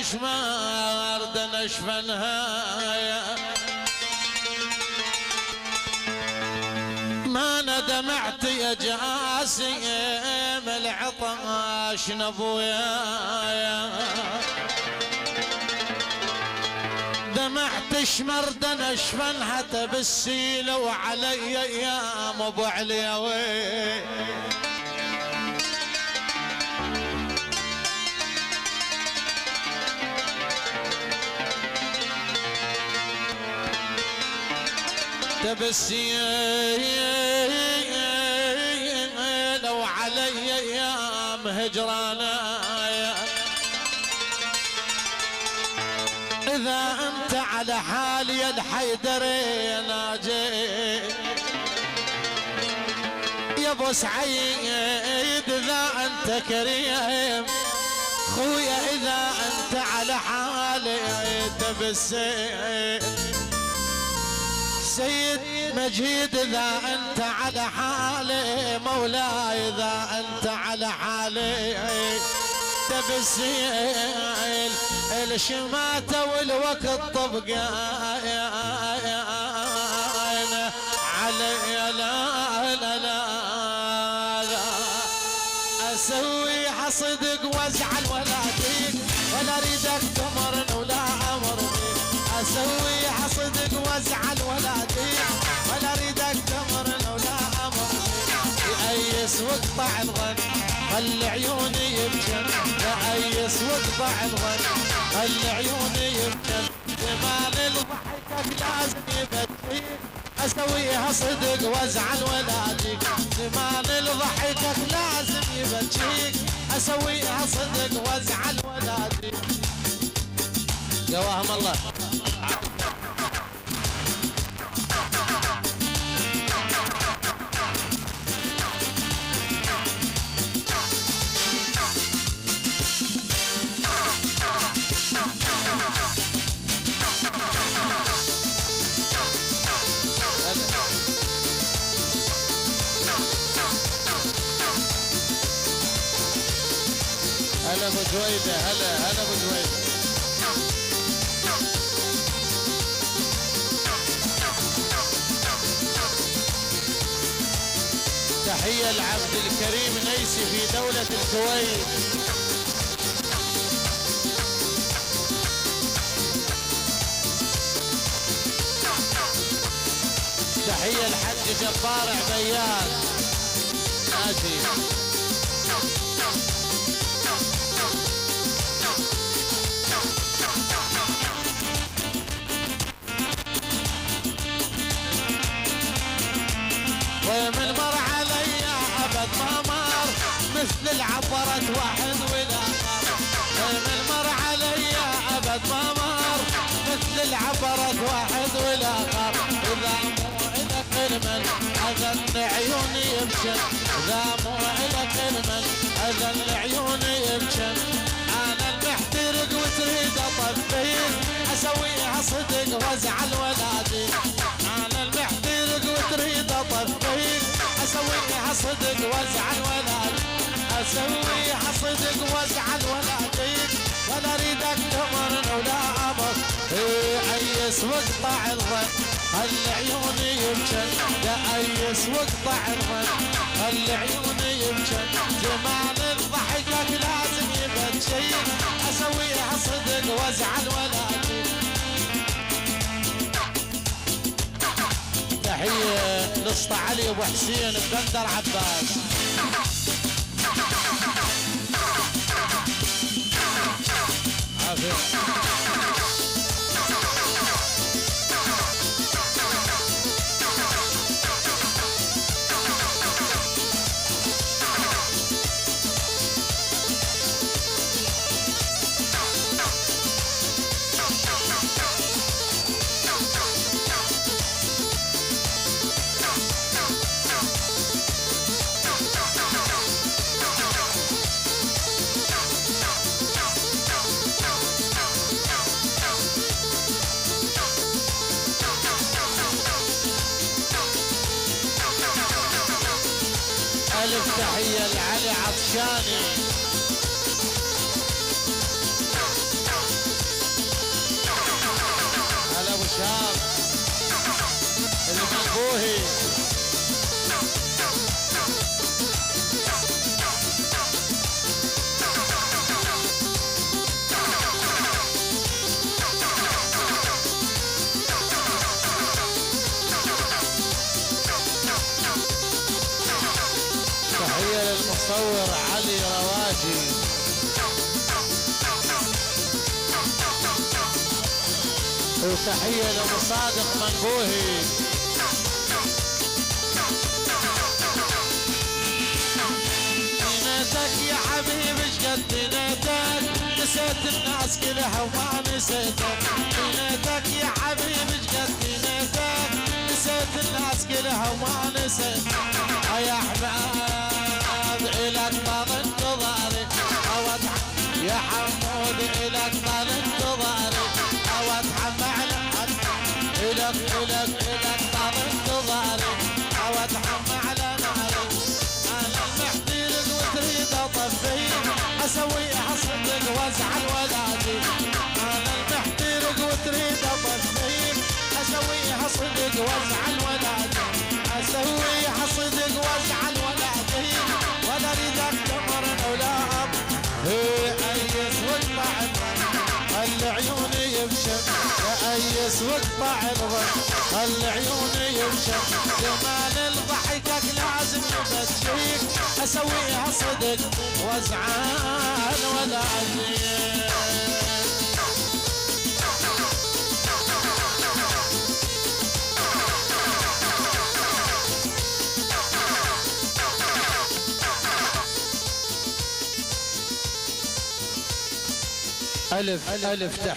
تشمر دنشف نهاية ما ندمعت يا جاسم العطاش نبويا دمعت شمر دنشفن حتى بالسيلة وعلي ايام ابو عليوي تبسيل وعلي ايام هجرانا اذا انت على حالي يا الحيدري ناجي يا ابو سعيد اذا انت كريم خويا اذا انت على حالي تبسيل سيد مجيد اذا انت على حالي مولاي اذا انت على حالي تبسيل الشماتة والوقت طبقا علي لا لا لا اسوي حصدق وازعل ولا ضيق ولا اريدك تمرن ولا امرني اسوي حصدق وازعل ولا ضيق ولا اريدك تمرن ولا امرني يأيس واقطع الظن خلي عيوني يبكن يأيس واقطع الظن خلي عيوني يبكن جمال الضحكك لازم يبكيك اسويها صدق وازعل ولا ضيق جمال الضحكك لازم يبكيك اسويها صدق وازعل ولا ضيق قواهم الله هلا ابو جويده هلا ابو جويده تحية لعبد الكريم نيسي في دولة الكويت تحية الحج جبار عبيان ماشي ومن مر علي ابد ما مر مثل العبرة واحد والاخر ومن مر علي ابد ما مر مثل العبرة واحد والاخر اذا مو الك المن اذن عيوني يبكن اذا مو الك المن اذن عيوني يبكن انا المحترق وتريد اطفيك اسويها صدق وازعل ولا ضيق انا المحترق وتريد اطفيك اسويها صدق وازعل ولا اسويها صدق وازعل ولا ضيق ولا اريدك تمرن ولا امر ايس واقطع الظن خلي عيوني يبكن يا ايس واقطع الظن خلي عيوني يبكن جمال ضحكك لازم يبكي اسويها صدق وازعل ولا ضيق تحية لسطى علي ابو حسين بندر عباس عافية ألف تحية لعلي عطشاني المصور علي رواجي. وتحية لأبو صادق منقوهي. دينتك يا حبيب شقد دينتك، نسيت الناس كلها وما نسيتك. دينتك يا حبيب شقد دينتك، نسيت الناس كلها وما نسيتك. يا احمد الك طال انتظاري، يا حمود الك طال انتظاري، او اتحمل الك طال انتظاري، او اتحمل ناري. انا المحترق وتريد اطفيك، اسوي حصدك وازعل ولادي. انا المحترق وتريد اطفيك، اسوي حصدك وازعل ولادي. اسوي حصدك وازعل ولادي، ولا اريدك تمرن ولا اب. ايس واقطع الظن خلي عيوني يمشم، ايس واقطع الظن خلي عيوني يمشم. جمال ضحكك لازم يبكيك، اسويها صدق وازعل ولا ازيد. ألف تحية.